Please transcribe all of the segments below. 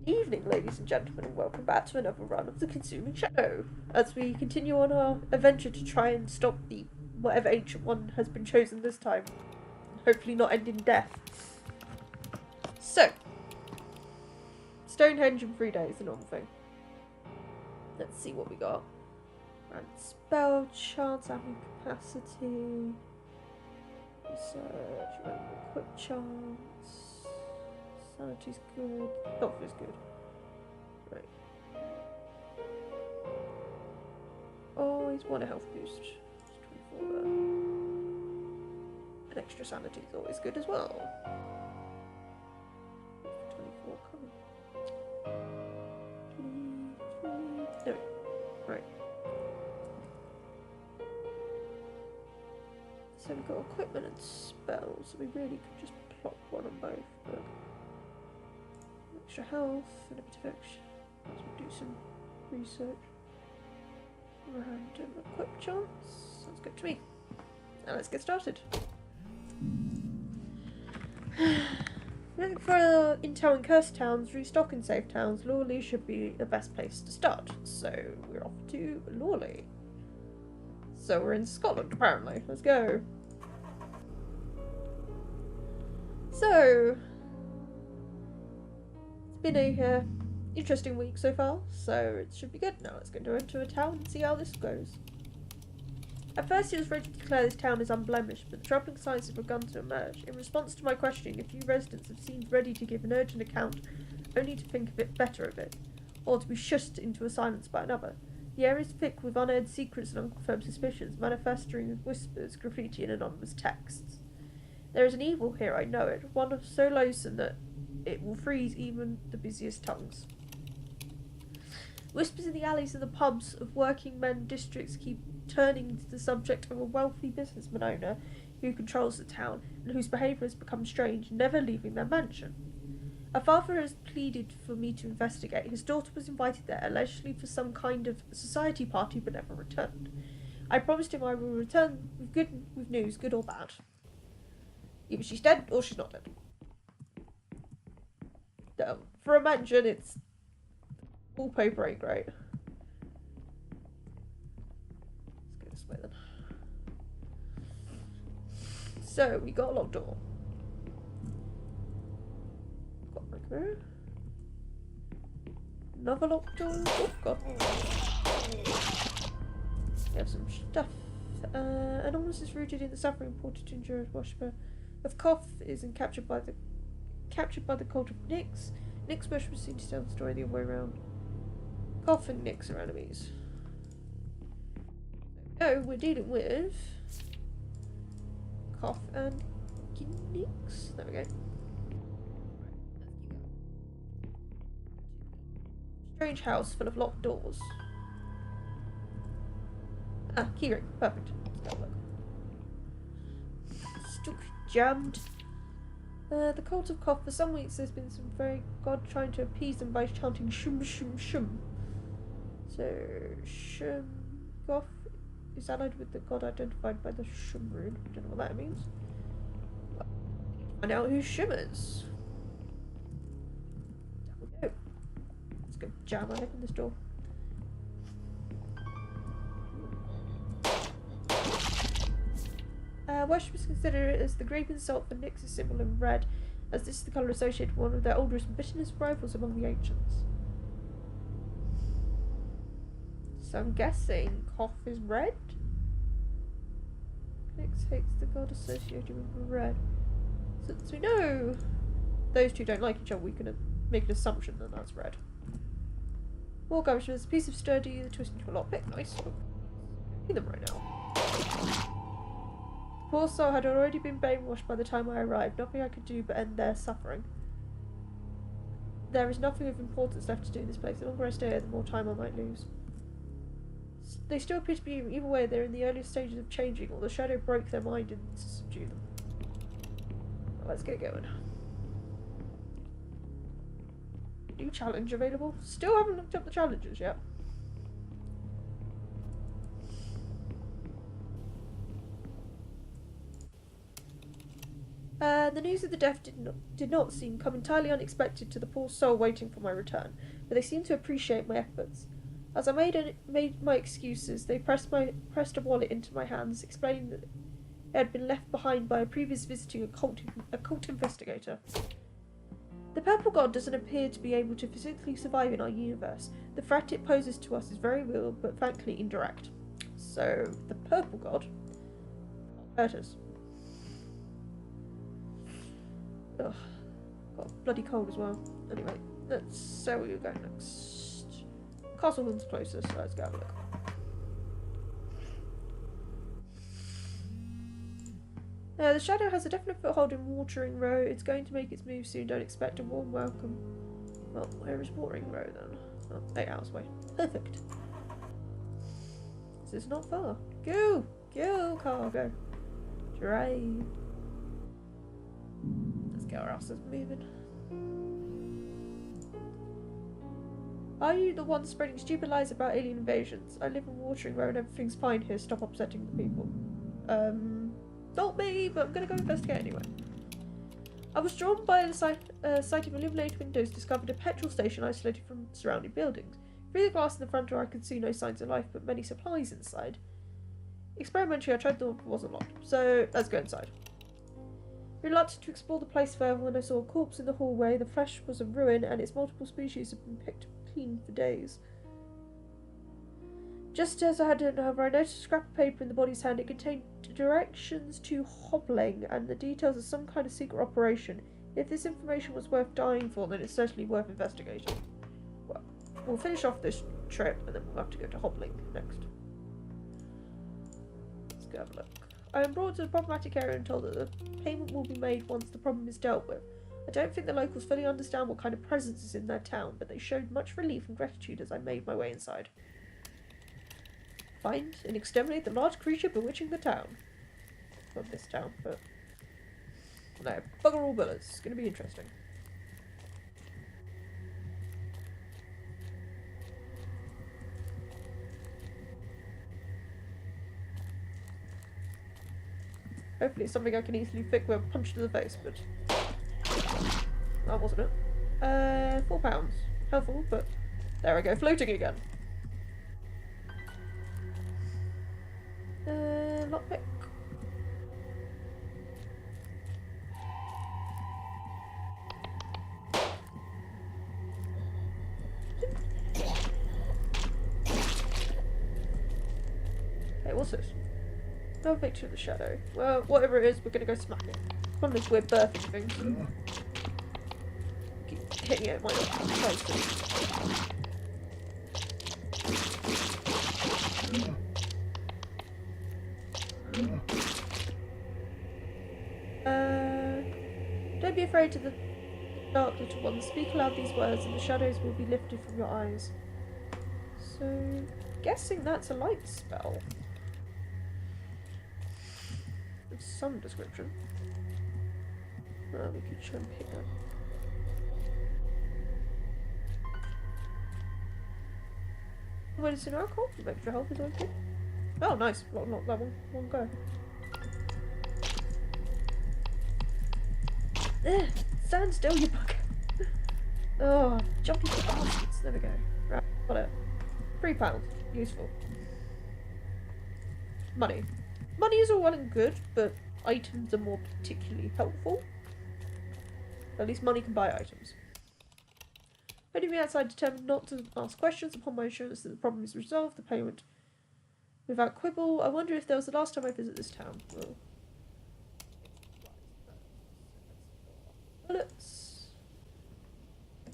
Good evening, ladies and gentlemen, and welcome back to another run of the Consuming Shadow, as we continue on our adventure to try and stop the whatever ancient one has been chosen this time, hopefully not end in death. So, Stonehenge in 3 days, a normal thing. Let's see what we got. And spell chance, adding capacity, research, random equip chance, sanity's good, health is good. Right. Always want a health boost. It's 24 there. An extra sanity is always good as well. 24 coming. 23. No. Right. So we've got equipment and spells, so we really could just plop one on both, but extra health and a bit of extra. Let's do some research. Random equip chance. Sounds good to me. Now let's get started. Looking for intel in cursed towns, restock in safe towns. Lawley should be the best place to start. So we're off to Lawley. So we're in Scotland apparently. Let's go. So it's been a interesting week so far, so it should be good. Now let's go into a town and see how this goes. At first he was ready to declare this town as unblemished, but the troubling signs have begun to emerge. In response to my questioning, a few residents have seemed ready to give an urgent account, only to think a bit better of it, or to be shushed into a silence by another. The air is thick with unaired secrets and unconfirmed suspicions, manifesting as whispers, graffiti, and anonymous texts. There is an evil here, I know it, one of so loathsome that it will freeze even the busiest tongues. Whispers in the alleys of the pubs of working men districts keep turning to the subject of a wealthy businessman owner who controls the town and whose behaviour has become strange, never leaving their mansion. A father has pleaded for me to investigate. His daughter was invited there, allegedly for some kind of society party, but never returned. I promised him I will return with news, good or bad. Either she's dead or she's not dead. For a mansion, it's wallpaper ain't great. Let's go this way then. So we got a locked door. Got my crew. Another locked door. Oh god. We have some stuff. An illness is rooted in the suffering imported to endure worshipper of Koth is captured by the cult of Nyx. Nyx worshippers seem to tell the story the other way around. Koth and Nyx are enemies. So we're dealing with Koth and Nyx. There we go. Strange house full of locked doors. Ah, keyring. Perfect. That'll work. Stuck jammed. The cult of Koth, for some weeks there's been some very god trying to appease them by chanting shum shum shum. So, shum Goth is allied with the god identified by the shum rune. Don't know what that means. Well, find out who Shum is. There we go. Let's go jam our head in this door. Worshippers consider it as the grave insult for Nyx's symbol in red, as this is the colour associated with one of their oldest and bitterest rivals among the ancients. So I'm guessing Koth is red? Nyx hates the god associated with red. Since we know those two don't like each other, we can make an assumption that that's red. War Gumshoe, a piece of sturdy twist into a lockpick. Nice. See them right now. Poor soul had already been brainwashed by the time I arrived. Nothing I could do but end their suffering. There is nothing of importance left to do in this place. The longer I stay here, the more time I might lose. They still appear to be, either way, they're in the earliest stages of changing, or the shadow broke their mind and subdued them. Well, let's get going. New challenge available. Still haven't looked up the challenges yet. The news of the death did not seem come entirely unexpected to the poor soul waiting for my return, but they seemed to appreciate my efforts. As I made my excuses, they pressed a wallet into my hands, explaining that it had been left behind by a previous visiting occult investigator. The Purple God doesn't appear to be able to physically survive in our universe. The threat it poses to us is very real, but frankly indirect. So, the Purple God hurt us. Ugh, got a bloody cold as well. Anyway, let's say where you're going next. Castleton's closest, so let's go have a look. The Shadow has a definite foothold in Watering Row. It's going to make its move soon. Don't expect a warm welcome. Well, where is Watering Row then? Oh, 8 hours away. Perfect. This is not far. Go! Go, cargo. Drive. Let's get our asses moving. Are you the one spreading stupid lies about alien invasions? I live in Watering Row and everything's fine here. Stop upsetting the people. Not me, but I'm gonna go investigate anyway. I was drawn by the sight of illuminated windows, discovered a petrol station isolated from surrounding buildings. Through the glass in the front door I could see no signs of life, but many supplies inside. Experimentally, I tried the door, but it wasn't locked. So, let's go inside. Reluctant to explore the place further when I saw a corpse in the hallway. The flesh was a ruin, and its multiple species had been picked clean for days. Just as I had it over, I noticed a scrap of paper in the body's hand. It contained directions to hobbling and the details of some kind of secret operation. If this information was worth dying for, then it's certainly worth investigating. Well, we'll finish off this trip and then we'll have to go to hobbling next. Let's go have a look. I am brought to the problematic area and told that the payment will be made once the problem is dealt with. I don't think the locals fully understand what kind of presence is in their town, but they showed much relief and gratitude as I made my way inside. Find and exterminate the large creature bewitching the town. Not this town, but... no, bugger all bullets. It's going to be interesting. Hopefully it's something I can easily fix with a punch to the face, but... that wasn't it. £4. Helpful, but... there we go, floating again. Lockpick. Hey, what's this? No picture of the Shadow. Well, whatever it is, we're gonna go smack it. One of these weird birthing things. Keep hitting it, might not close to. Don't be afraid of the dark, little one. Speak aloud these words and the shadows will be lifted from your eyes. So, guessing that's a light spell. With some description. We could try and pick that. Medicine alcohol, extra health is okay. Oh, nice. Not that one go. Stand still, you bugger. Oh, jumpy bastards. There we go. Right, got it. £3. Useful. Money. Money is all well and good, but items are more particularly helpful. At least money can buy items. Putting me outside, determined not to ask questions. Upon my assurance that the problem is resolved, the payment without quibble. I wonder if there was the last time I visit this town. Well, bullets.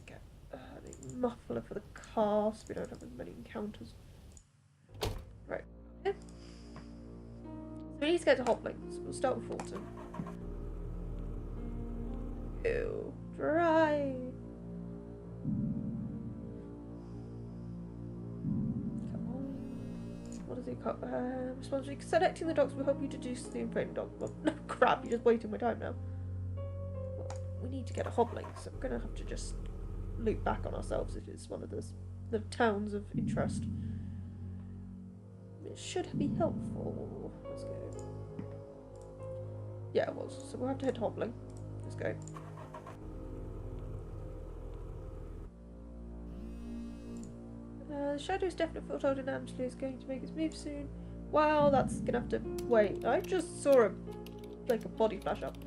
Get a muffler for the car, so we don't have as many encounters. Right. Yeah. So we need to get to Hobbling, so we'll start with Fulton. Ew. Dry. What does it cut? Responsibility. Selecting the dogs will help you deduce the inflating dog. Well, no crap, you're just wasting my time now. Well, we need to get a hobbling, so we're going to have to just loop back on ourselves if it's one of the towns of interest. It should be helpful. Let's go. Yeah, it was. So we'll have to head hobbling. Let's go. The shadow's definite foothold in Amsley is going to make its move soon. Well, that's gonna have to wait. I just saw a body flash up.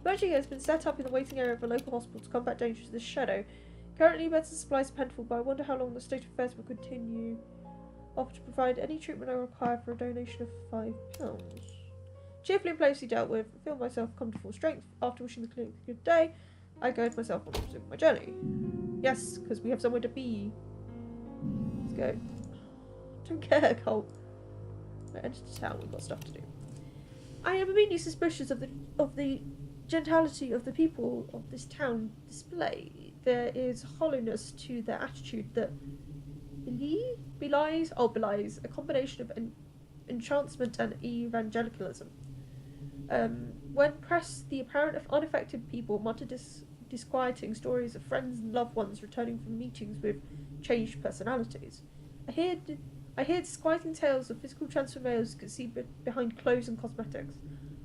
Emerging has been set up in the waiting area of a local hospital to combat dangers of the shadow. Currently, medicine supplies are plentiful, but I wonder how long the state of affairs will continue. Offer to provide any treatment I require for a donation of £5. Cheerfully and playfully dealt with, I feel myself come to full strength. After wishing the clinic a good day, I guide myself on to resume my journey. Yes, because we have somewhere to be. Let's go. Don't care, Cole. Right, enter town, we've got stuff to do. I am immediately suspicious of the gentility of the people of this town display. There is hollowness to their attitude that belies a combination of entrancement and evangelicalism. When pressed, the apparent unaffected people mutter disquieting stories of friends and loved ones returning from meetings with changed personalities. I hear disquieting tales of physical transformations conceived behind clothes and cosmetics.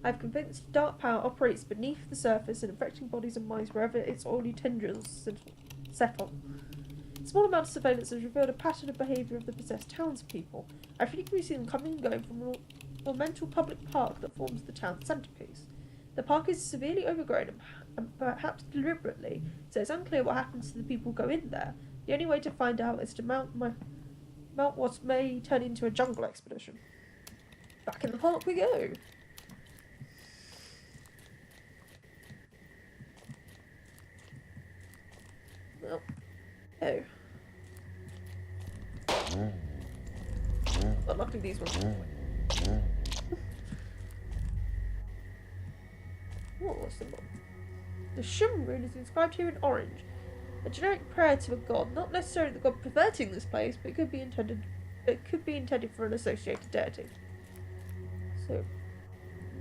I have convinced dark power operates beneath the surface and affecting bodies and minds wherever its oily tendrils settle. A small amount of surveillance has revealed a pattern of behaviour of the possessed townspeople. I frequently see them coming and going from a monumental public park that forms the town's centrepiece. The park is severely overgrown and perhaps deliberately, so it's unclear what happens to the people who go in there. The only way to find out is to mount what may turn into a jungle expedition. Back in the park we go. Well, oh. But luckily these ones are what's the symbol? The Shum rune is inscribed here in orange. A generic prayer to a god, not necessarily the god perverting this place, but it could be intended for an associated deity. So,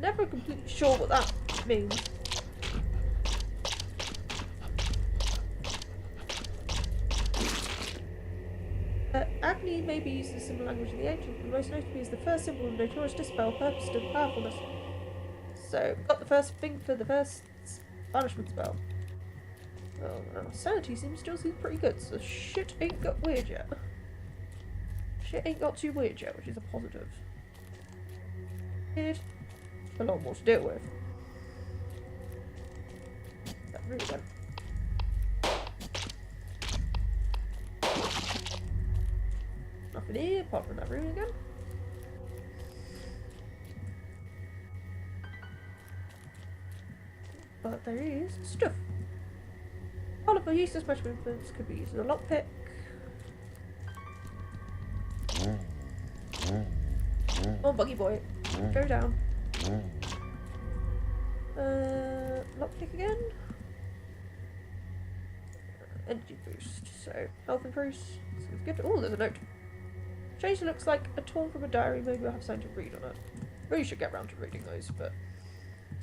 never completely sure what that means. Agni may be used as a symbol language in the ancients, but most notably is the first symbol of notorious dispel, purpose, and powerfulness. So, we've got the first thing for the first banishment spell. Well, our sanity still seems pretty good, so shit ain't got weird yet. Shit ain't got too weird yet, which is a positive. There's a lot more to deal with. That really went. Nothing here apart from that room again. But there is stuff. All of the useless magical influence could be used as a lockpick. Oh, buggy boy. Go down. Lockpick again. Energy boost. So, health improves. Seems good. Oh, there's a note. Change looks like a torn from a diary. Maybe I'll have something to read on it. Really should get around to reading those, but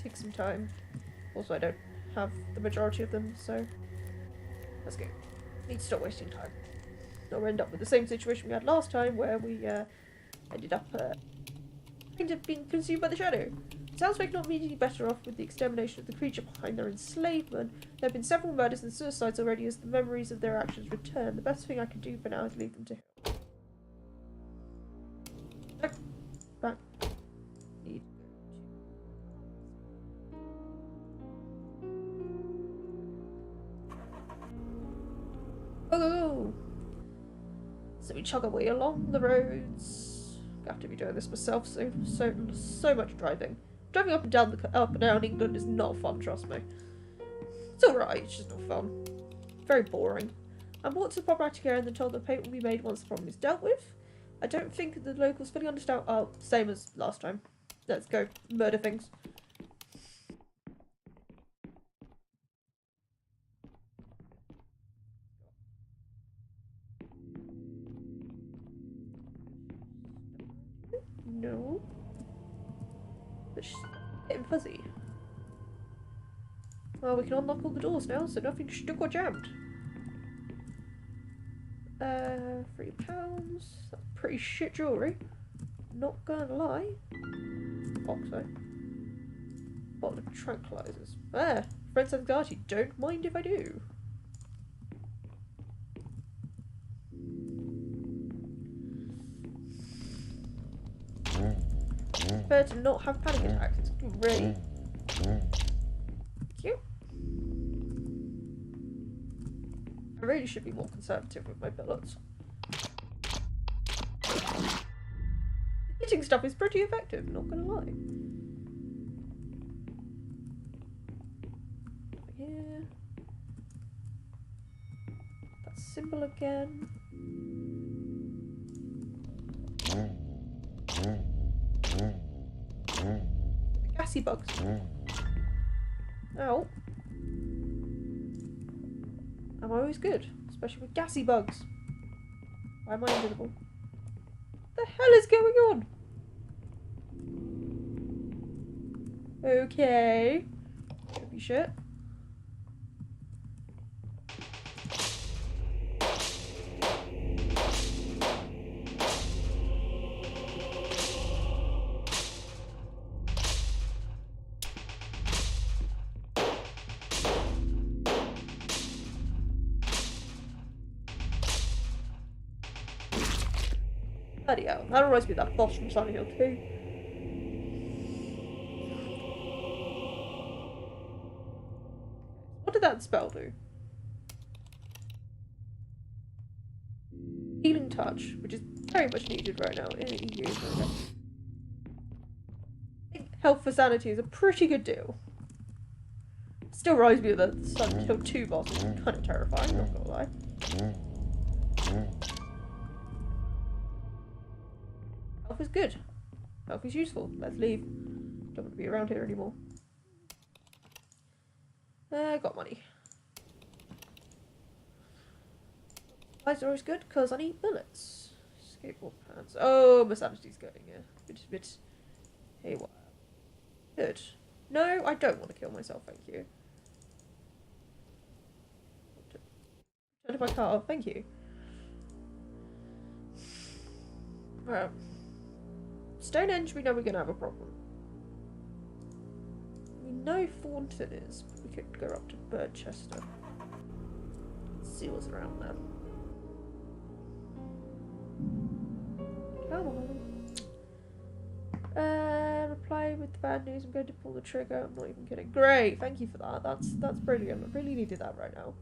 take some time. Also, I don't have the majority of them, so let's go. Need to stop wasting time. Or we'll end up with the same situation we had last time, where we ended up kind of being consumed by the shadow. Sounds like not immediately better off with the extermination of the creature behind their enslavement. There have been several murders and suicides already as the memories of their actions return. The best thing I can do for now is leave them to heal. Back. Need oh! So we chug our way along the roads. I have to be doing this myself soon. So much driving. Driving up and down England is not fun, trust me. It's alright, it's just not fun. Very boring. I'm brought to the proper care and then told that payment will be made once the problem is dealt with. I don't think the locals fully understand. Oh, same as last time. Let's go murder things. No. But she's getting fuzzy. Well, we can unlock all the doors now, so nothing's stuck or jammed. £3. That's pretty shit jewellery. Not gonna lie. Box, though. bottle of tranquilizers. Ah, friend's anxiety. Don't mind if I do. Prefer to not have panic attacks. It's great. Cute. I really should be more conservative with my bullets. Hitting stuff is pretty effective, not gonna lie. Here. That symbol again. The gassy bugs. Ow. I'm always good, especially with gassy bugs. Why am I invisible? What the hell is going on? Okay. Should be shit. Bloody hell. That reminds me of that boss from Silent Hill 2. What did that spell do? Healing touch, which is very much needed right now in EU. I think health for sanity is a pretty good deal. Still reminds me of the Silent Hill 2 boss, which is kind of terrifying, not gonna lie. Health is good. Health is useful. Let's leave. Don't want to be around here anymore. Got money. Supplies are always good because I need bullets. Skateboard pants. Oh, my sanity's going, yeah. Bit haywire. Good. No, I don't want to kill myself, thank you. Turn to my car, thank you. Well. Stonehenge, we know we're going to have a problem. We know Thornton is, but we could go up to Birdchester. Let's see what's around there. Come on. Reply with the bad news. I'm going to pull the trigger. I'm not even kidding. Great, thank you for that. That's brilliant. I really needed that right now.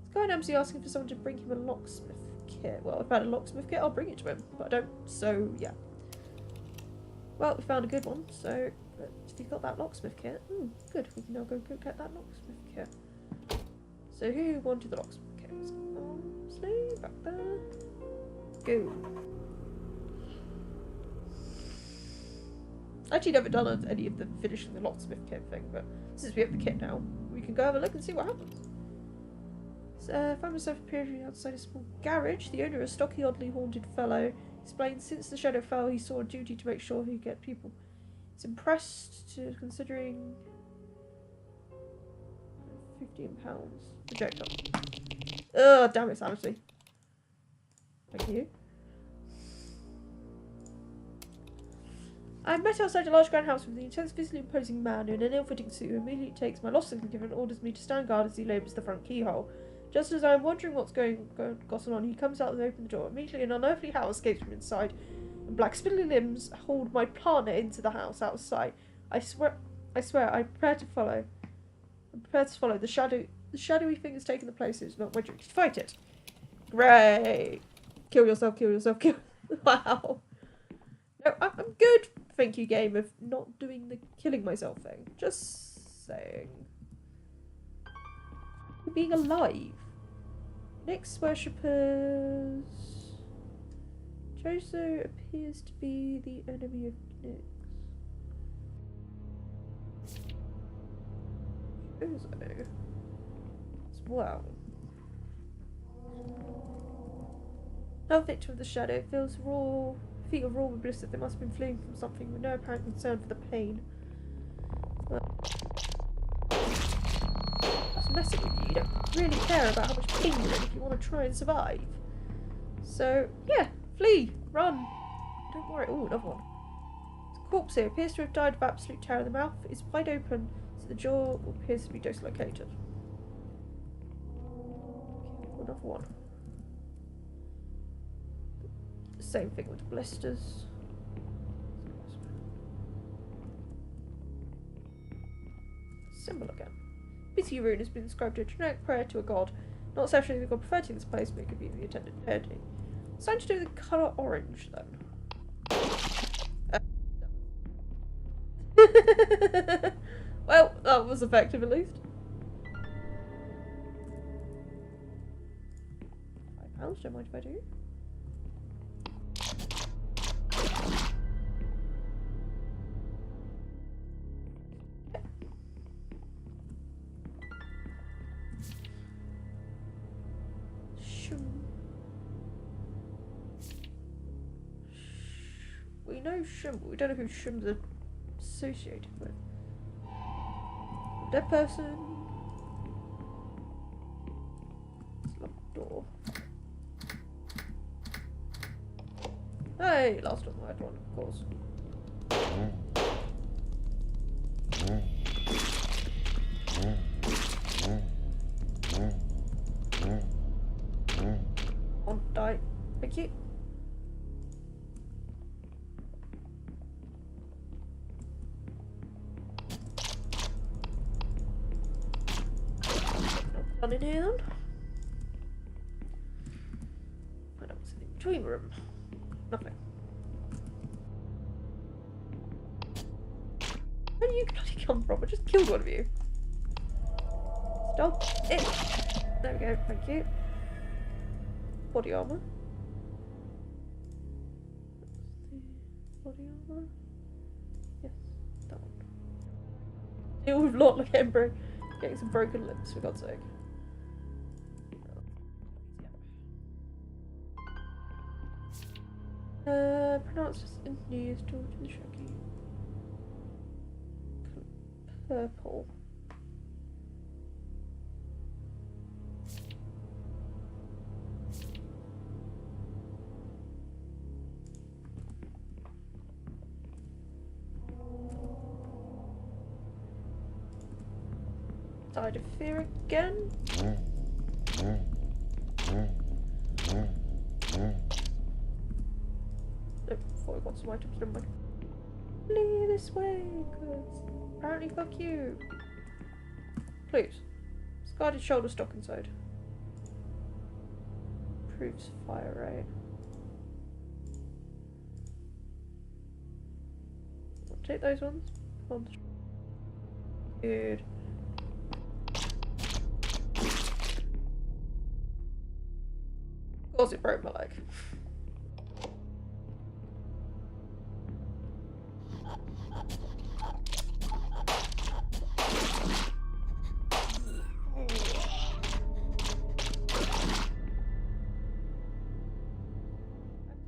This guy in MC asking for someone to bring him a locksmith kit. Well, if I had a locksmith kit, I'll bring it to him, but I don't. So yeah. Well, we found a good one, so if you've got that locksmith kit, good, we can now go get that locksmith kit. So who wanted the locksmith kit? Slave, back there. Go. I actually never done any of the finishing the locksmith kit thing, but since we have the kit now, we can go have a look and see what happens. So, found myself appearing outside a small garage. The owner, a stocky, oddly haunted fellow, explained since the shadow fell, he saw a duty to make sure he get people. He's impressed to considering £15. Projectile. Ugh, damn it, sanity. Thank you. I met outside a large grand house with the intense, physically imposing man in an ill-fitting suit who immediately takes my lost significant and orders me to stand guard as he labours the front keyhole. Just as I am wondering what's going on, he comes out and opens the door. Immediately an unearthly howl escapes from inside, and black spindly limbs hold my partner into the house out of sight. I swear, I prepare to follow. I'm prepared to follow. The shadowy thing has taken the place. It's not my duty to fight it. Great. Kill yourself, kill yourself, kill. Wow. No, I'm good. Thank you, game, of not doing the killing myself thing. Just saying. Being alive. Nyx worshippers. Joso appears to be the enemy of Nyx. Joso as well. No victim of the shadow feels raw. Feet are raw with blister. They must have been fleeing from something with no apparent concern for the pain. That's messing with you. You don't really care about how much pain you're in if you want to try and survive. So, yeah, flee, run. Don't worry. Oh, another one. It's Corpse here appears to have died of absolute terror. The mouth is wide open, so the jaw appears to be dislocated. Another one. Same thing with blisters. Symbol again. Busy rune has been inscribed to a generic prayer to a god. Not essentially the god preferred to this place, but it could be the attendant deity. Something to do with the colour orange, then. Well, that was effective at least. £5, don't mind if I do. We know Shum, but we don't know who Shum's associated with. Dead person. It's locked door. Hey, last one, I had one, of course. On, die. Thank you. Done in here then. Find out what's in the between room. Nothing. Where do you bloody come from? I just killed one of you. Stop it. There we go, thank you. Body armour. Body armour. Yes, that one. Deal with Lord Lakembro. Getting some broken limbs, for God's sake. Pronounced as India's daughter the Shaggy. Purple. Died of fear again. Nope, before we got some items, never mind. Flee this way, cause apparently fuck you. Please. Discarded shoulder stock inside. Proves fire rate. I'll take those ones. Good. Of course it broke my leg.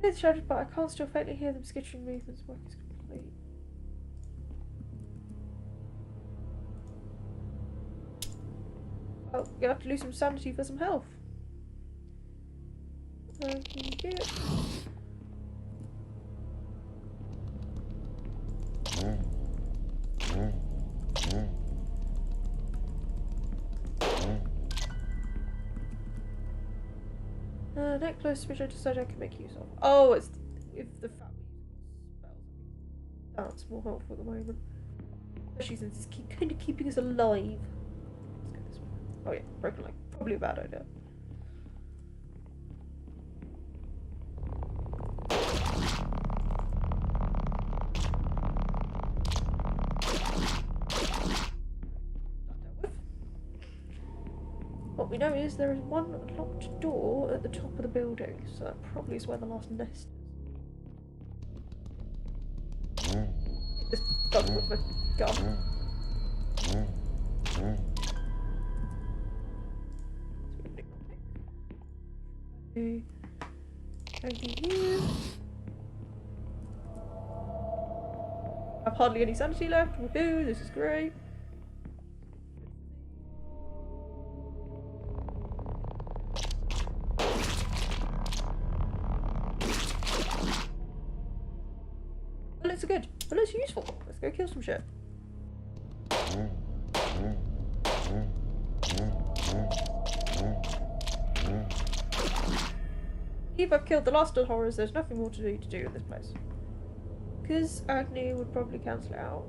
It's shattered, but I can't still faintly hear them skittering movements. Work is complete. Oh, you have to lose some sanity for some health. Thank you. Necklace which I decided I could make use of. Oh, it's if the fact spells. That's more helpful at the moment. Especially since it's kind of keeping us alive. Let's go this way. Oh yeah, broken leg. Probably a bad idea. What we know is there is one locked door at the top of the building, so that probably is where the last nest is. This dog with my gun. Anything here? I have hardly any sanity left. Woohoo, this is great. bullets are good. Bullets are useful. Let's go kill some shit. If I've killed the last of the horrors, there's nothing more to do in this place. Because Agni would probably cancel it out.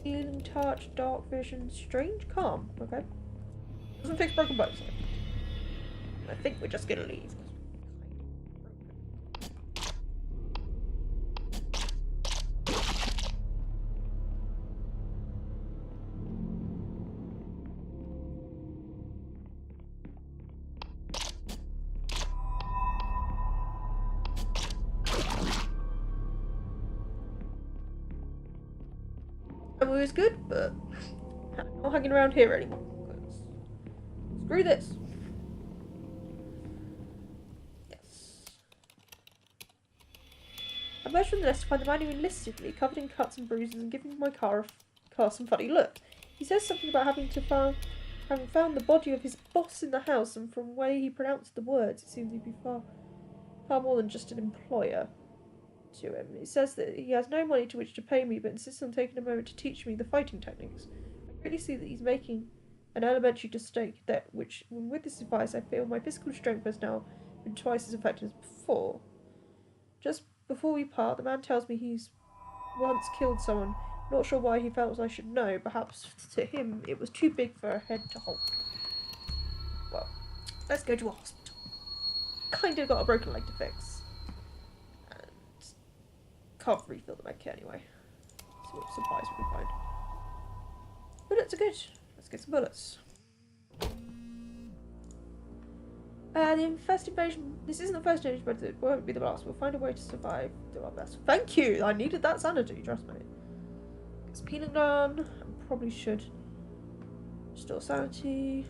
Healing touch, dark vision, strange calm. Okay. Doesn't fix broken bones. I think we're just gonna leave. Ammo is good, but I'm not hanging around here anymore. Screw this. Yes. I emerged from the nest to find the man who enlisted me, covered in cuts and bruises, and giving my car some funny look. He says something about having found the body of his boss in the house, and from the way he pronounced the words, it seems he'd be far more than just an employer to him. He says that he has no money to which to pay me, but insists on taking a moment to teach me the fighting techniques. I really see that he's making an elementary mistake with this advice, I feel my physical strength has now been twice as effective as before. Just before we part, the man tells me he's once killed someone. Not sure why he felt I should know. Perhaps to him it was too big for a head to hold. Well, let's go to a hospital. Kinda got a broken leg to fix. Can't refill the medkit anyway. See what supplies we can find. Bullets are good. Let's get some bullets. The first invasion. This isn't the first invasion, but it won't be the last. We'll find a way to survive. Do our best. Thank you. I needed that sanity. Trust me. Get some healing done. I probably should restore sanity.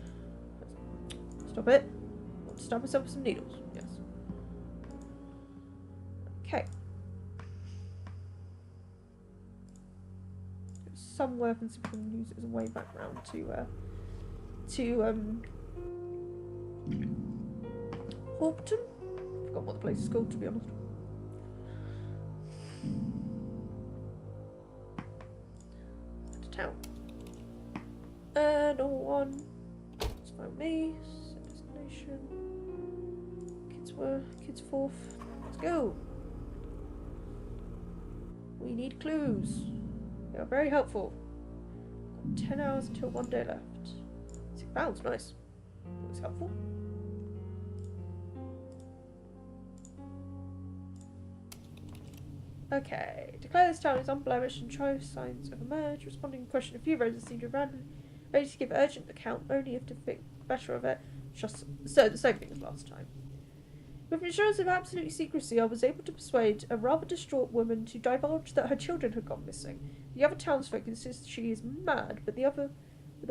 Stop it. I want to stab myself with some needles. Yes. Okay. Somewhere I can see if we can use it as a way back round to Hawkton? Forgot what the place is called, to be honest. To town. Normal one. It's about me. Set destination. Kids fourth. Let's go. We need clues. They are very helpful. Got 10 hours until 1 day left. £6, nice. Always helpful. Okay. Declare this town is unblemished and try signs have emerged. Responding to question, a few residents seem to have randomly ready to give urgent account only if to think better of it. Just so the same thing as last time. With assurance of absolute secrecy, I was able to persuade a rather distraught woman to divulge that her children had gone missing. The other townsfolk insist she is mad, but the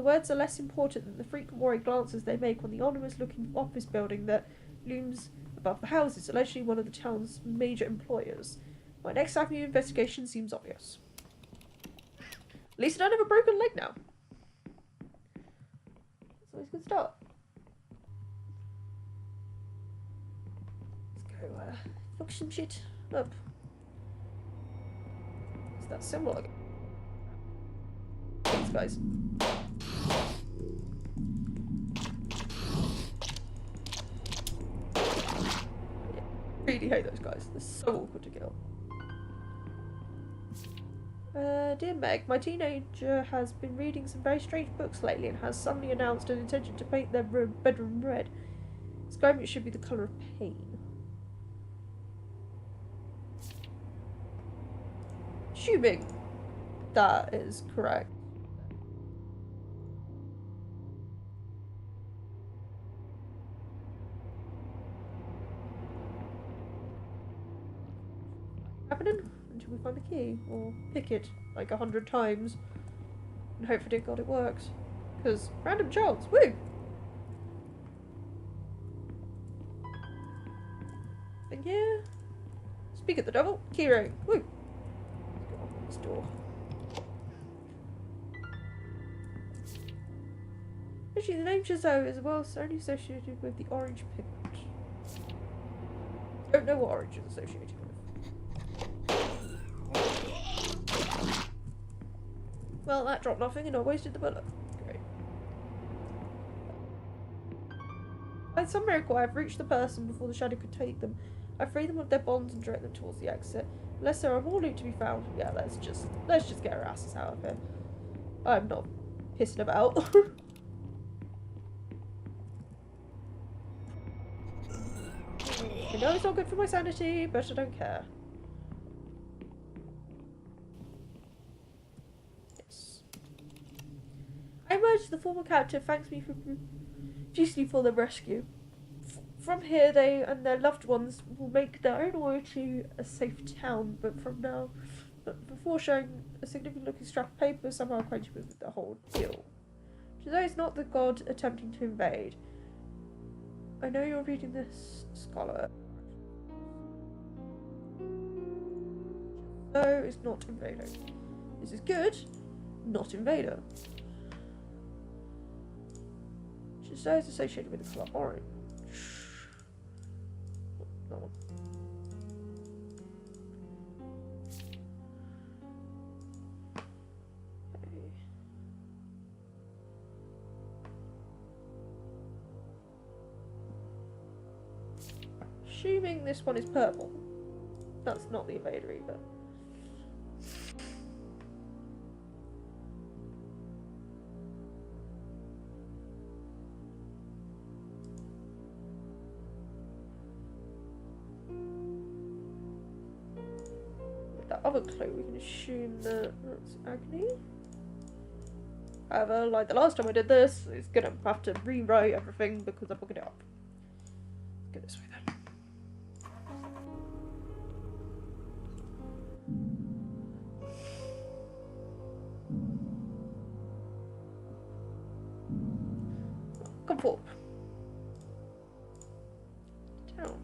words are less important than the frequent worried glances they make on the ominous-looking office building that looms above the houses, allegedly one of the town's major employers. My next avenue of investigation seems obvious. At least I don't have a broken leg now. That's always a good start. Look some shit up. Is that symbol again? Thanks, guys. I really hate those guys. They're so awkward to kill. Dear Meg, my teenager has been reading some very strange books lately and has suddenly announced an intention to paint their bedroom red. Describing it should be the colour of pain. Assuming that is correct. Happening until we find the key or pick it like 100 times and hope for dear God it works. Because random chance, woo! Thank you. Speak at the devil, keyring, woo! This door. Actually, the name Chazo is well only associated with the orange pigment. Don't know what orange is associated with. Well, that dropped nothing and I wasted the bullet. Great. By some miracle, I have reached the person before the shadow could take them. I free them of their bonds and direct them towards the exit. Unless there are more loot to be found, yeah, let's just get our asses out of here. I'm not pissing about. I know it's not good for my sanity, but I don't care. Yes. I emerged. The former captive thanks me profusely for their rescue. From here, they and their loved ones will make their own way to a safe town, but before showing a significant looking scrap of paper, somehow acquainted with the whole deal. Today is not the god attempting to invade. I know you're reading this, scholar. So it's not invader. This is good, not invader. Giselle is associated with the colour orange. That one. Okay. Assuming this one is purple. That's not the invader either. Other clue, we can assume that that's Agni. However, like the last time I did this, it's gonna have to rewrite everything because I'm fucking it up. Let's go this way then. Come forward. Town.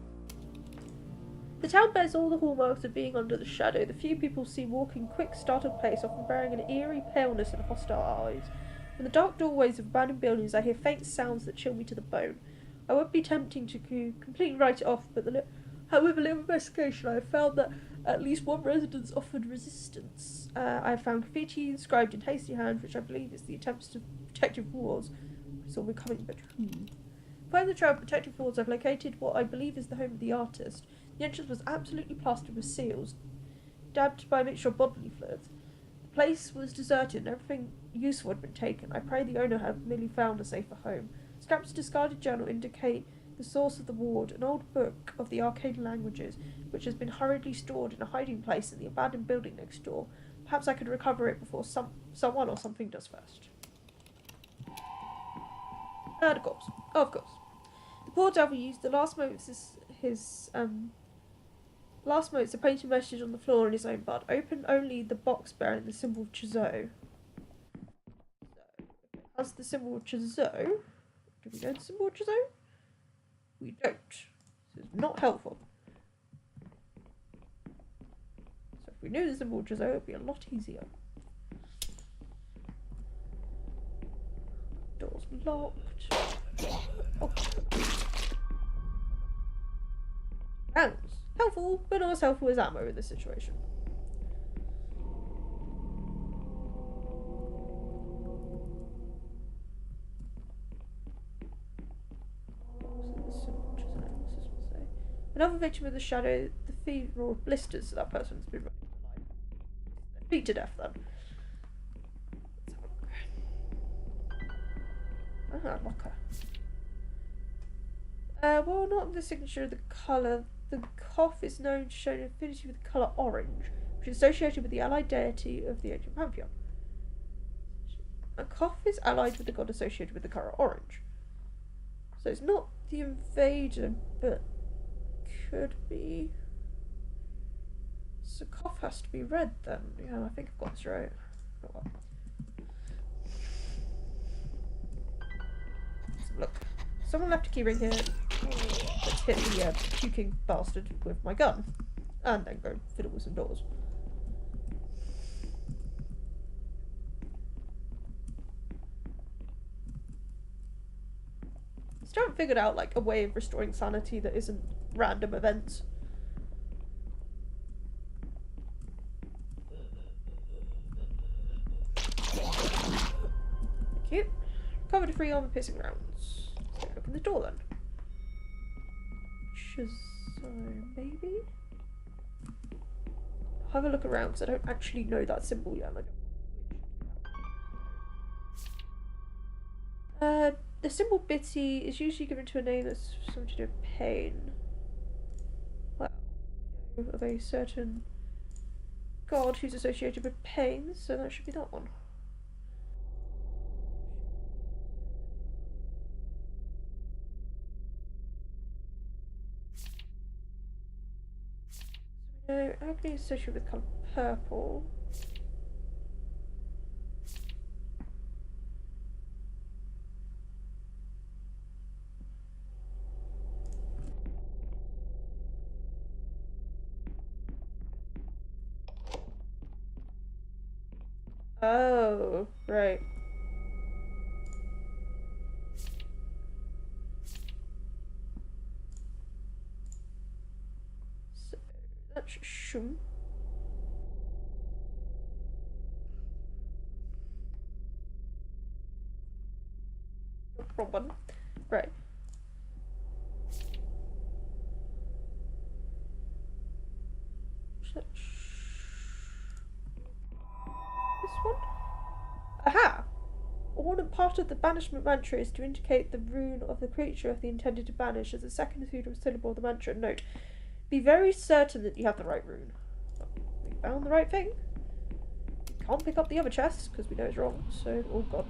The town bears all the hallmarks of being under the shadow. The few people seen walking quick, startled pace, often bearing an eerie paleness and hostile eyes. From the dark doorways of abandoned buildings, I hear faint sounds that chill me to the bone. I would be tempting to completely write it off, but however, little investigation, I have found that at least one residence offered resistance. I have found graffiti inscribed in hasty hand, which I believe is the attempts of Protective Wars. I saw me coming, but who? Following the trail of Protective Wars, I've located what I believe is the home of the artist. The entrance was absolutely plastered with seals, dabbed by a mixture of bodily fluids. The place was deserted and everything useful had been taken. I pray the owner had merely found a safer home. Scraps of discarded journal indicate the source of the ward, an old book of the arcane languages, which has been hurriedly stored in a hiding place in the abandoned building next door. Perhaps I could recover it before someone or something does first. And of course. The poor devil used the last moments last moments to paint a message on the floor in his own blood. Open only the box bearing the symbol of Chazot. As the symbol of Chazot. Do we know the symbol of Chazot? We don't. This is not helpful. So if we knew the symbol of Chazot, it would be a lot easier. Door's locked. Oh. Rounds. Helpful, but not as helpful as ammo in this situation. Another victim of the shadow, the fever blisters that person's been running alive. They're beat to death then. Let's have a look. Locker. Well, not the signature of the colour. The cough is known to show an affinity with the colour orange, which is associated with the allied deity of the ancient pantheon. A cough is allied with the god associated with the colour orange. So it's not the invader, but could be. So cough has to be red then. Yeah, I think I've got this right. Oh well. Let's have a look. Someone left a keyring here. Let's hit the puking bastard with my gun. And then go fiddle with some doors. Still haven't figured out like a way of restoring sanity that isn't random events. Thank you. Cover the free armor piercing rounds. Let's open the door then. Shazam, maybe? Have a look around because I don't actually know that symbol yet. The symbol Bitty is usually given to a name that's something to do with pain. Well, of a certain god who's associated with pain, so that should be that one. So we know agony is associated with colour purple. Oh, right. So that's shum. No problem. Right. This one? Aha! Ornament part of the banishment mantra is to indicate the rune of the creature of the intended to banish as a second syllable of the mantra. Note: be very certain that you have the right rune. We found the right thing. We can't pick up the other chest because we know it's wrong. So, oh god,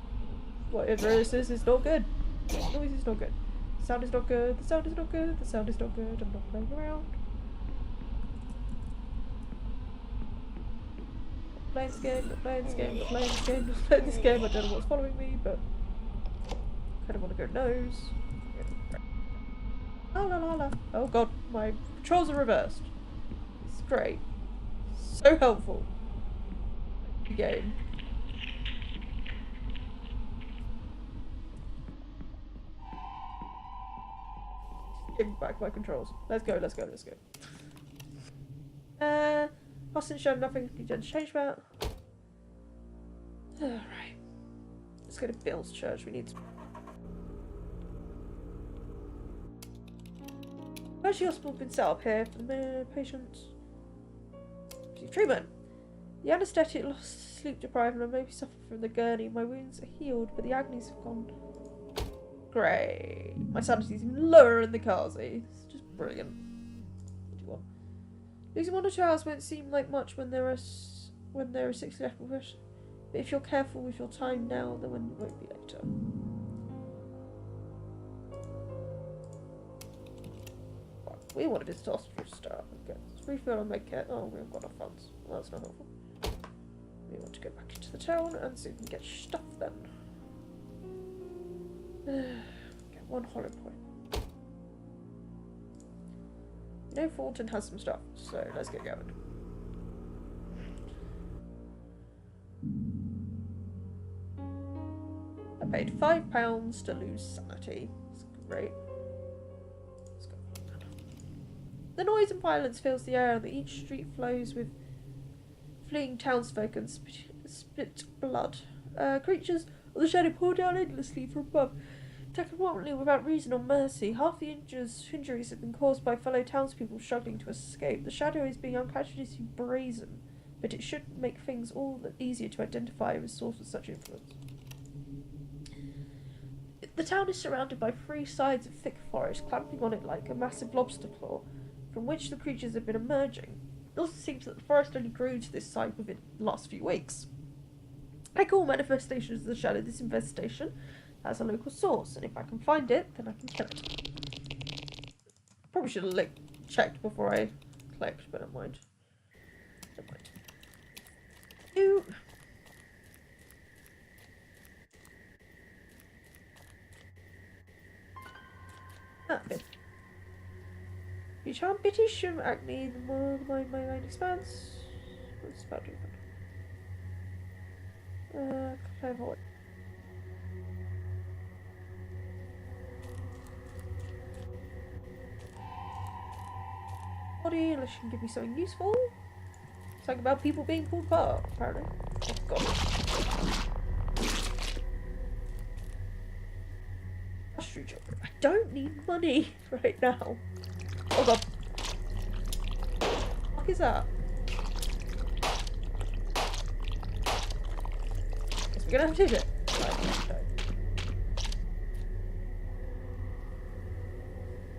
whatever this is not good. The noise is not good. The sound is not good. The sound is not good. The sound is not good. I'm not playing around. Playing this game, not playing this game, not playing this game, just playing this game. I don't know what's following me, but I kind of want to go nose. Oh la la la. Oh god, my controls are reversed. It's great. So helpful. Game. Give me back my controls. Let's go, let's go, let's go. Austin showed nothing you didn't change about. Alright. Let's go to Bill's church. We need to. Mercy Hospital has been set up here for the patients. Receive treatment. The anaesthetic lost sleep deprived and I may be suffering from the gurney. My wounds are healed, but the agonies have gone. Great. My sanity is even lower in the Kazi. It's just brilliant. What do you want? Losing 1 or 2 hours won't seem like much when there are 6 left. But if you're careful with your time now, then when it won't be later. Right, we want to visit the hospital to start. Okay, let's refill on medkit. Oh, we haven't got enough funds. Well, that's not helpful. We want to go back into the town and see if we can get stuff then. Get 1 hollow point. No, Fulton has some stuff, so let's get going. I paid £5 to lose sanity. That's great. Let's go. The noise and violence fills the air, and each street flows with fleeing townsfolk and spit blood. Creatures of the shadow pour down endlessly from above, attacking wildly without reason or mercy. Half the injuries have been caused by fellow townspeople struggling to escape. The shadow is being unconsciously brazen, but it should make things all the easier to identify with source of such influence. The town is surrounded by 3 sides of thick forest, clamping on it like a massive lobster claw, from which the creatures have been emerging. It also seems that the forest only grew to this site within the last few weeks. Like all manifestations of the shadow, this infestation has a local source, and if I can find it, then I can kill it. Probably should have checked before I clicked, but never mind. Never mind. Ew. Ah, good. You charm bitty shum acne, the more my mind expands. What's about to happen? Clairvoyant. Body, unless you can give me something useful. Something about people being pulled apart, apparently. Oh god. don't need money right now. Oh god. What is that? Guess we're gonna have to hit it.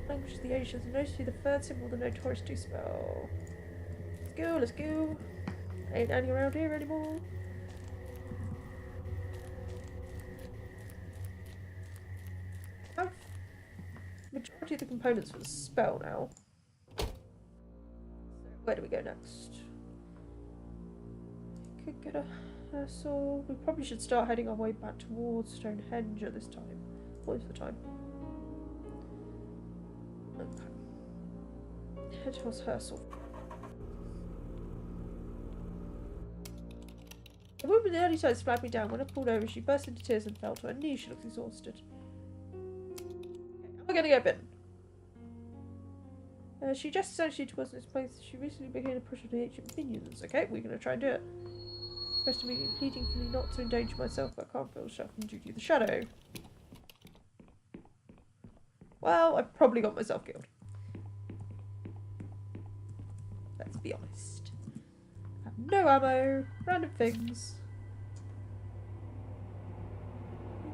Language of the ancients, notably the third symbol of the notorious do spell. Let's go, let's go. Ain't any around here anymore. I have majority of the components for the spell now. So where do we go next? Could get a hassle. We probably should start heading our way back towards Stonehenge at this time. What is the time? Okay. Head towards Hersel. The woman in the early sides flagged me down. When I pulled over, she burst into tears and fell to her knees. She looked exhausted. Am I going to get bitten? She just said she wasn't its place. She recently began a push of the ancient minions. Okay, we're going to try and do it. Rest immediately pleading for me not to endanger myself, but I can't feel sharp from duty of the shadow. Well, I probably got myself killed. Let's be honest. I have no ammo, random things.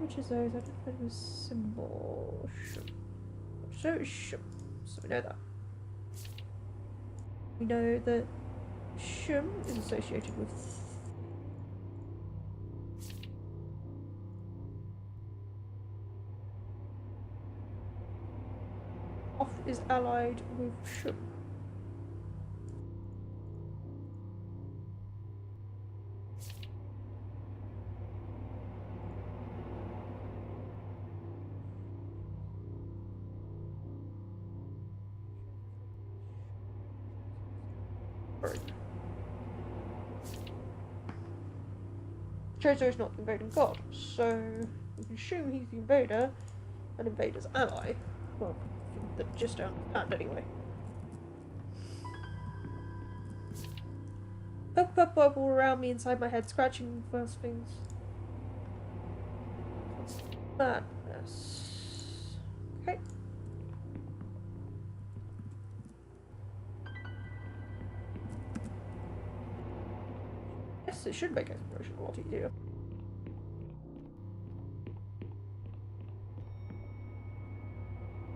Which is those? I don't know the symbol. So we know that. We know that Shum is associated with Off is allied with Shum. Chozo is not the invading god, so we can assume he's the invader, an invader's ally. Well, the just don't understand anyway. Pop all around me inside my head, scratching first things. Madness. Okay. Yes, it should make exploration a lot easier.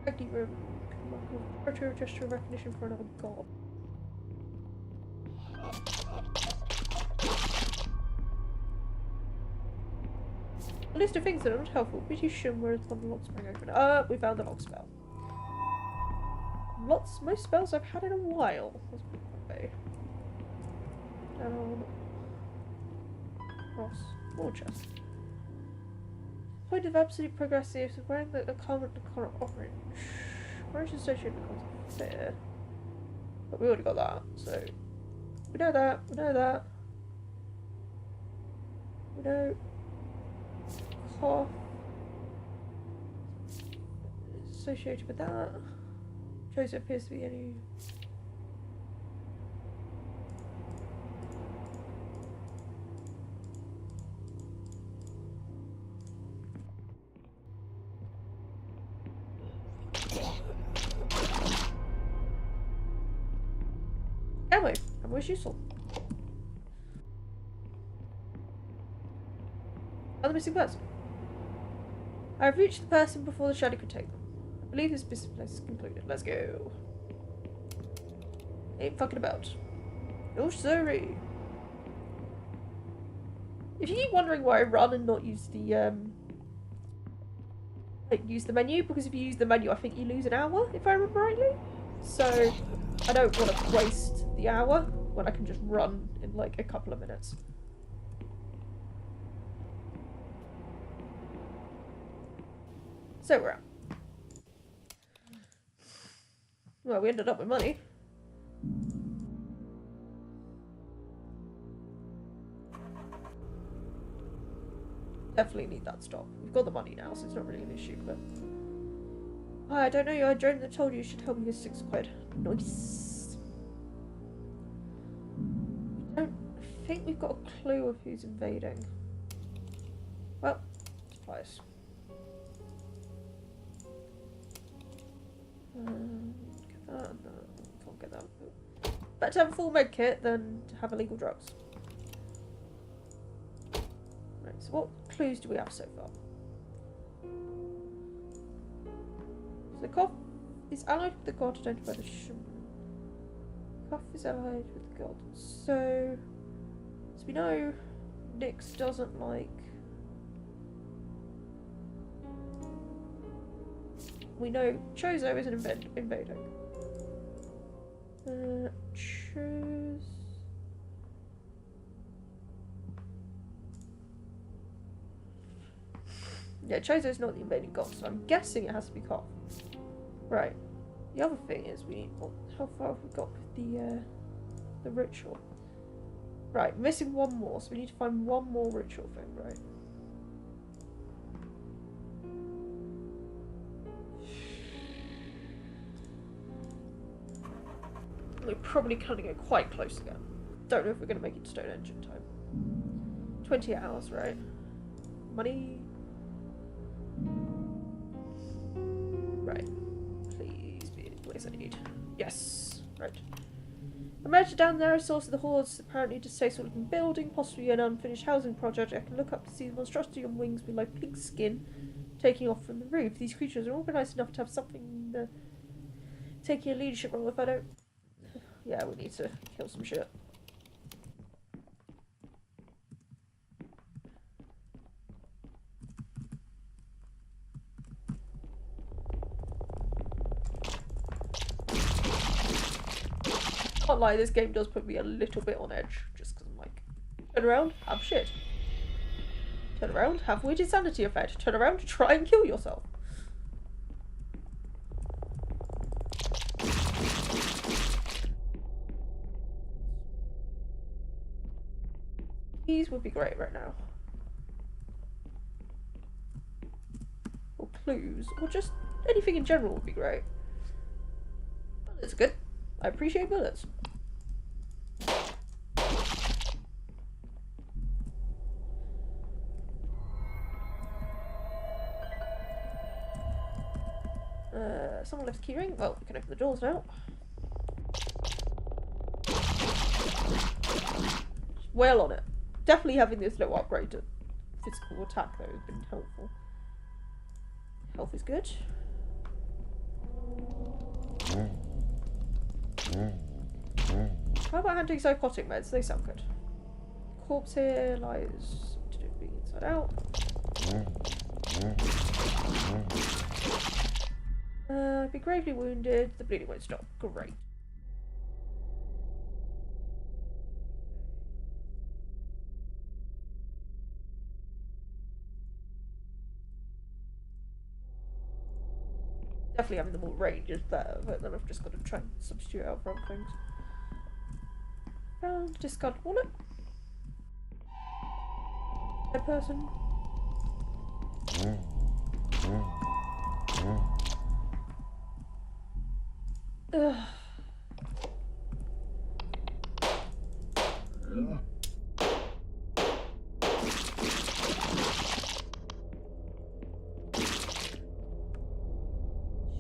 Agni room. Proto gesture of recognition for another god. A list of things that are not helpful. Pretty sure where it's on the lock spring open. We found the lock spell. Most spells I've had in a while. Okay. Cross. More chest. Point of absolute progressive is wearing the colour orange. Orange is associated with fear. But we already got that, so we know that, we know that. We know cough is associated with that. Chozo appears to be any ammo is useful. Another missing person. I have reached the person before the shadow could take them. I believe this business place is concluded. Let's go. Ain't fucking about. No sorry. If you keep wondering why I run and not use the use the menu, because if you use the menu I think you lose an hour, if I remember rightly. So I don't want to waste the hour when I can just run in like a couple of minutes. So we're at. Well, we ended up with money. Definitely need that stock. We've got the money now, so it's not really an issue, but... I don't know, I drone that told you should help me with 6 quid. Nice. I don't think we've got a clue of who's invading. Well, supplies. No, can't get that. Better to have a full med kit than to have illegal drugs. Right, so what clues do we have so far? So the cough is allied with the god identified as shaman. Cough is allied with the god. So we know Nyx doesn't like... We know Chozo is an invader. Choose... Yeah, Chozo's not the invading god, so I'm guessing it has to be Koth. Right. The other thing is we need... Well, how far have we got with the ritual? Right, missing one more, so we need to find one more ritual thing, right? We're probably going to go quite close again. Don't know if we're going to make it to Stonehenge in time. 20 hours, right? Money. Right. Please be the place I need. Yes. Right. Emerged down there, a source of the hordes, apparently distasteful looking building, possibly an unfinished housing project. I can look up to see the monstrosity on wings with like pink skin taking off from the roof. These creatures are organised enough to have something taking a leadership role. If I don't... Yeah, we need to kill some shit. Can't lie, this game does put me a little bit on edge, just because I'm like, turn around, have shit. Turn around, have weird insanity effect. Turn around, try and kill yourself. These would be great right now. Or clues, or just anything in general would be great. Bullets are good. I appreciate bullets. Someone left the keyring. Well, we can open the doors now. Well on it. Definitely having this little upgrade to physical attack though has been helpful. Health is good. How about handling psychotic meds? They sound good. Corpse here lies to do being inside out. Be gravely wounded. The bleeding won't stop. Great. Definitely having them all range is better, but then I've just got to try and substitute out for other things. Found discard wallet. Dead person. Ugh.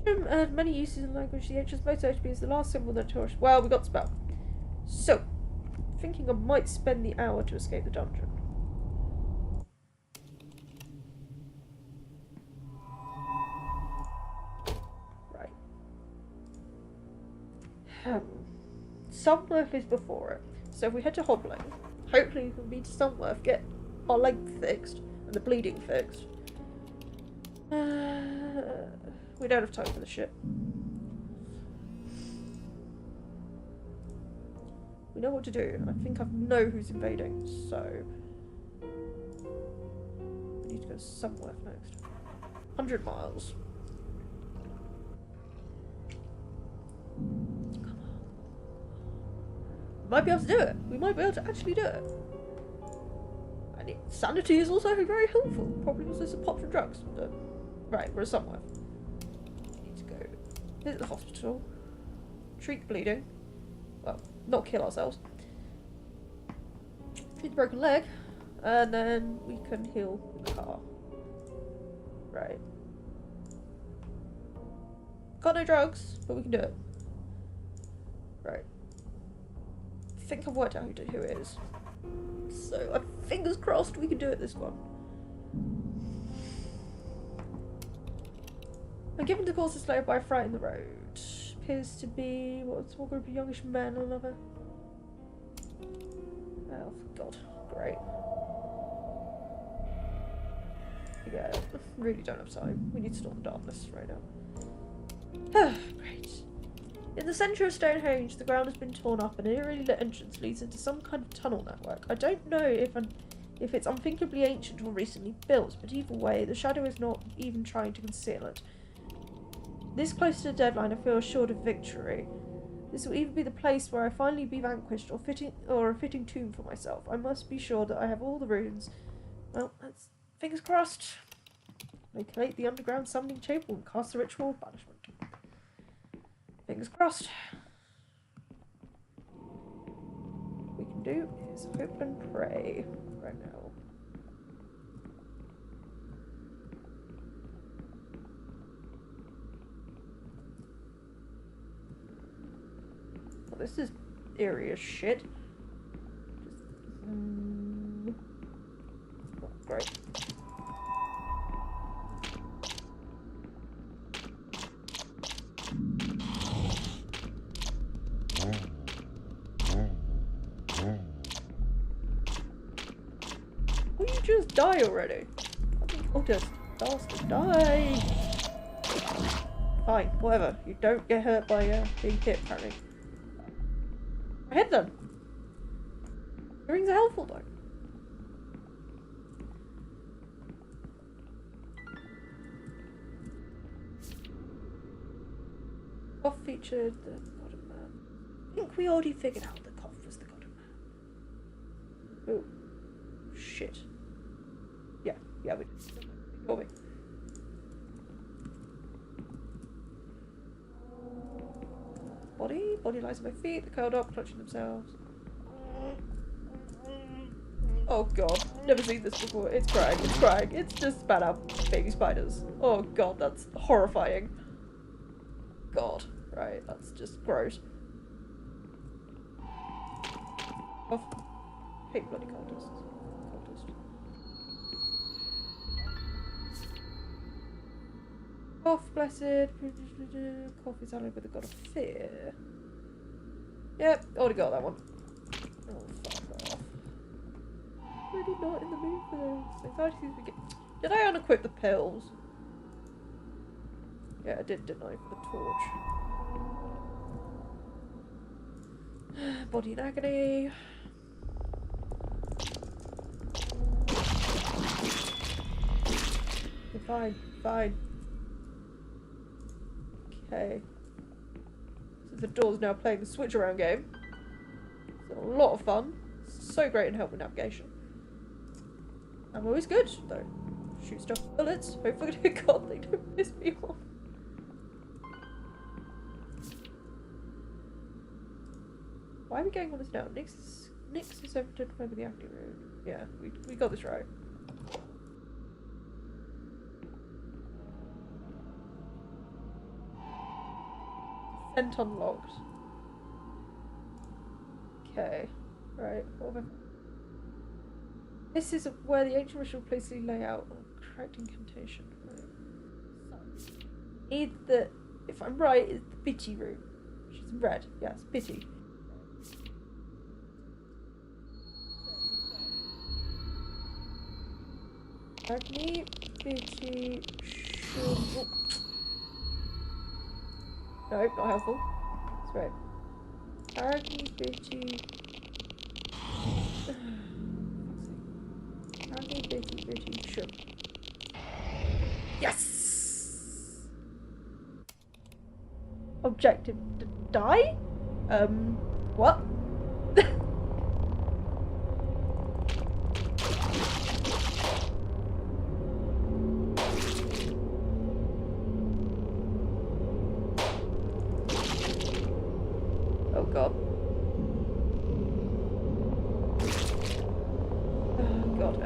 Shroom had many uses in language. The ancients most to be as the last symbol that Taurus. Well, we got spell. So, thinking I might spend the hour to escape the dungeon. Sunworth is before it, so if we head to Hobbling, hopefully we can be to Sunworth, get our leg fixed and the bleeding fixed. We don't have time for the shit. We know what to do, and I think I know who's invading, so we need to go to Sunworth next. 100 miles. Might be able to do it. We might be able to actually do it. And sanity is also very helpful. Probably because there's a pot for drugs. But, right, we're somewhere. We need to go visit the hospital. Treat the bleeding. Well, not kill ourselves. Treat the broken leg. And then we can heal the car. Right. Got no drugs, but we can do it. think I've worked out who it is. So, fingers crossed we can do it this one. I'm given to course a slave by a fright in the road. Appears to be what a small group of youngish men or another. Oh god, great. Yeah, really don't have time. We need to storm darkness right now. Great. In the centre of Stonehenge, the ground has been torn up and an eerily lit entrance leads into some kind of tunnel network. I don't know if it's unthinkably ancient or recently built, but either way, the shadow is not even trying to conceal it. This close to the deadline, I feel assured of victory. This will either be the place where I finally be vanquished or a fitting tomb for myself. I must be sure that I have all the runes. Well, that's fingers crossed. Locate the underground summoning chamber and cast the ritual of banishment. Fingers crossed. What we can do is hope and pray right now. This is eerie as shit. Oh, great. Will you just die already? Oh, just bastard, die! Fine, whatever. You don't get hurt by being hit, apparently. Head then. Earrings are helpful though. Cough featured the God of Man. I think we already figured out that Cough was the God of Man. Oh. Shit. Yeah, we did. Ignore me. Body lies at my feet, they're curled up, clutching themselves. Oh god, never seen this before. It's crying. It's just spat out baby spiders. Oh god, that's horrifying. God, right, that's just gross. Oh, hate bloody cultists. Cough, blessed. Cough is allied with the god of fear. Yep, already got that one. Oh, fuck off. Really not in the mood for this. Anxiety seems to be Did I unequip the pills? Yeah, I did, didn't I? For the torch. Body in agony. You're fine. Okay. So the door's now playing the switch around game. It's a lot of fun. So great in helping navigation. I'm always good, though. Shoot stuff with bullets. Hopefully, God, they don't piss me off. Why are we going on this now? Nyx is over to remember the Agony Rune. Yeah, we got this right. Scent unlocked. Okay. Right. This is where the ancient ritual places the layout. Correct incantation. Right. So, need the, if I'm right, it's the Bitty room. Which is red. Yes, Bitty. Agni, Bitty, Shum. No, not helpful. That's right. Agni, Bitty. Agni, Bitty, Shum. Yes! Objective to die? What? Oh god. Oh god,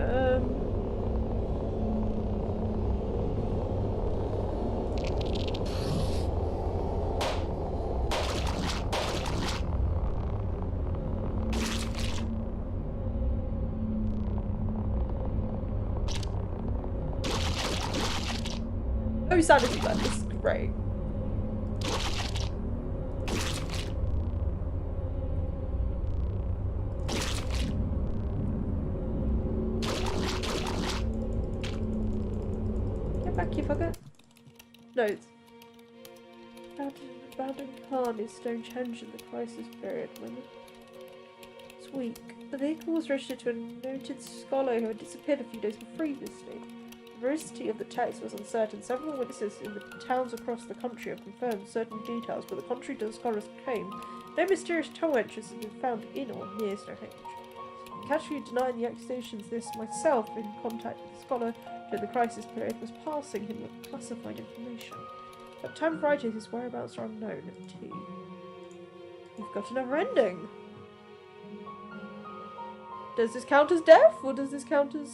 Oh, sanity button. This is great. Get back, you fucker. No, it's... Abandoned car near Stonehenge in the crisis period. It's weak. The vehicle was registered to a noted scholar who had disappeared a few days previously. The veracity of the text was uncertain. Several witnesses in the towns across the country have confirmed certain details, but the contrary to the scholar's claim, no mysterious tunnel entrance has been found in or near Stonehenge. Casually denying the accusations, this myself, in contact with the scholar during the crisis period, was passing him with classified information. At the time of writing, his whereabouts are unknown. T. We've got another ending. Does this count as death, or does this count as...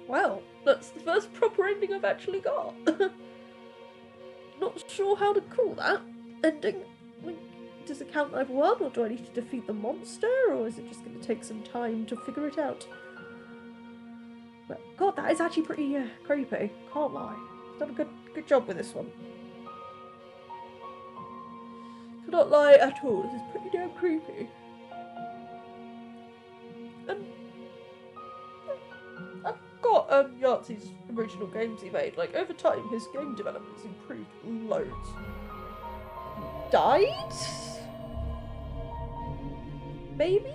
Well, that's the first proper ending I've actually got. Not sure how to call that ending. Like, does it count I've won, or do I need to defeat the monster, or is it just going to take some time to figure it out? But God, that is actually pretty creepy. Can't lie. Done a good job with this one. Cannot lie at all. This is pretty damn creepy. And I've got Yahtzee's original games he made. Like, over time, his game development's improved loads. Died? Maybe?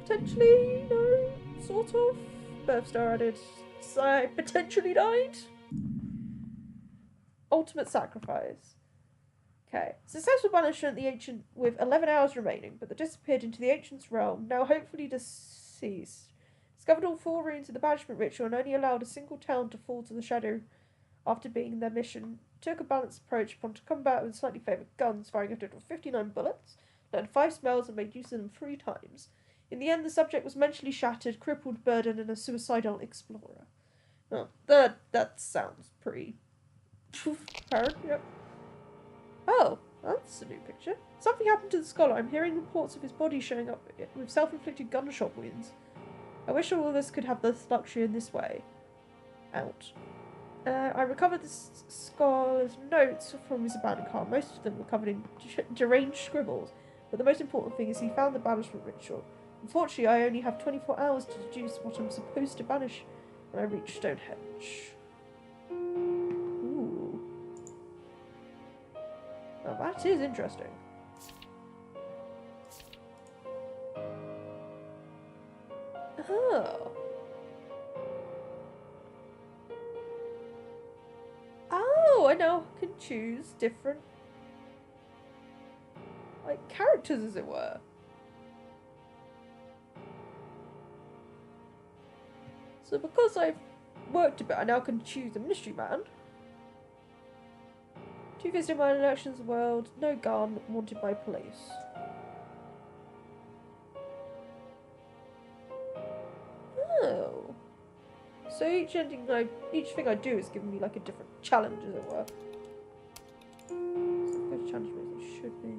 Potentially? No? Sort of? Birth star added. So, potentially died? Ultimate sacrifice. Okay. Successful banishment the ancient with 11 hours remaining, but they disappeared into the ancient's realm, now hopefully deceased. Discovered all 4 runes of the banishment ritual and only allowed a single town to fall to the shadow after being their mission. Took a balanced approach upon to combat with slightly favoured guns, firing a total of 59 bullets, learned 5 spells and made use of them 3 times. In the end, the subject was mentally shattered, crippled, burdened, and a suicidal explorer. Oh, that sounds pretty... apparent, yep. Oh, that's a new picture. Something happened to the scholar. I'm hearing reports of his body showing up with self-inflicted gunshot wounds. I wish all of us could have this luxury in this way. Out. I recovered the scholar's notes from his abandoned car. Most of them were covered in deranged scribbles, but the most important thing is he found the banishment ritual. Unfortunately, I only have 24 hours to deduce what I'm supposed to banish when I reach Stonehenge. Ooh. Now that is interesting. Oh. Oh, I now can choose different, like, characters, as it were. So because I've worked a bit, I now can choose a mystery man. 2 visiting my elections world, no gun, wanted by police. Oh. So each thing I do is giving me like a different challenge, as it were. So good challenge as it should be.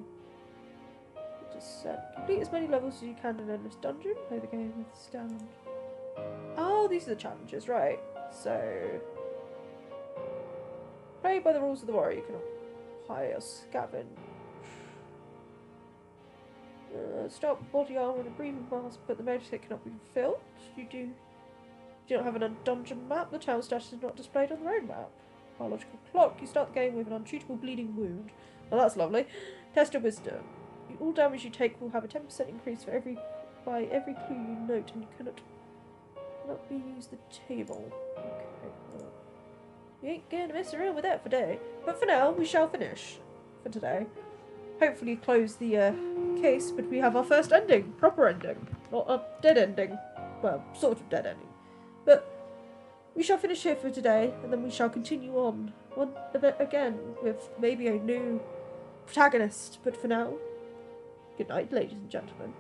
Just set. Complete as many levels as you can in an endless dungeon. Play the game with stand. Oh, these are the challenges, right? So play by the rules of the warrior. You can hire, scavenge. Start body armor and a breathing mask, but the magic kit cannot be fulfilled. You don't have a dungeon map. The town status is not displayed on the road map. Biological clock. You start the game with an untreatable bleeding wound. Oh, that's lovely. Test of wisdom. All damage you take will have a 10% increase for by every clue you note, and you cannot be used the table. Okay. Well, you ain't gonna mess around with that for today. But for now, we shall finish for today. Hopefully close the case, but we have our first ending. Proper ending. Not a dead ending. Well, sort of dead ending. But we shall finish here for today, and then we shall continue on again with maybe a new protagonist. But for now, good night, ladies and gentlemen.